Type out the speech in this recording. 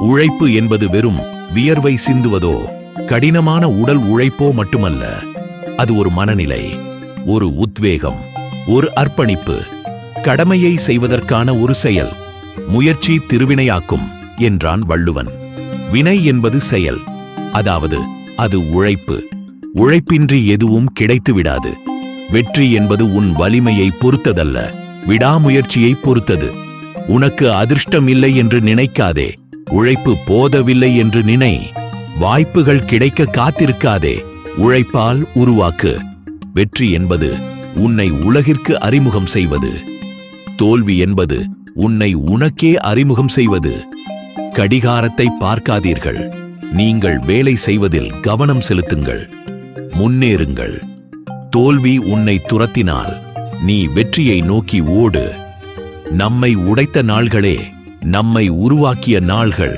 உழைப்பு என்பது வெறும் வியர்வை சிந்துவதோ கடினமான உடல் உழைப்போ மட்டுமல்ல. அது ஒரு மனநிலை, ஒரு உத்வேகம், ஒரு அர்ப்பணிப்பு, கடமையை செய்வதற்கான ஒரு செயல். முயற்சி திருவினையாக்கும் என்றான் வள்ளுவன். வினை என்பது செயல், அதாவது அது உழைப்பு. உழைப்பின்றி எதுவும் கிடைத்துவிடாது. வெற்றி என்பது உன் வலிமையை பொறுத்ததல்ல, விடாமுயற்சியை பொறுத்தது. உனக்கு அதிர்ஷ்டம் இல்லை என்று நினைக்காதே, உழைப்பு போதவில்லை என்று நினை. வாய்ப்புகள் கிடைக்க காத்திருக்காதே, உழைப்பால் உருவாக்கு. வெற்றி என்பது உன்னை உலகிற்கு அறிமுகம் செய்வது. தோல்வி என்பது உன்னை உனக்கே அறிமுகம் செய்வது. கடிகாரத்தை பார்க்காதீர்கள், நீங்கள் வேலை செய்வதில் கவனம் செலுத்துங்கள். முன்னேறுங்கள். தோல்வி உன்னை துரத்தினால் நீ வெற்றியை நோக்கி ஓடு. நம்மை உடைத்த நாள்களே நம்மை உருவாக்கிய நாள்கள்.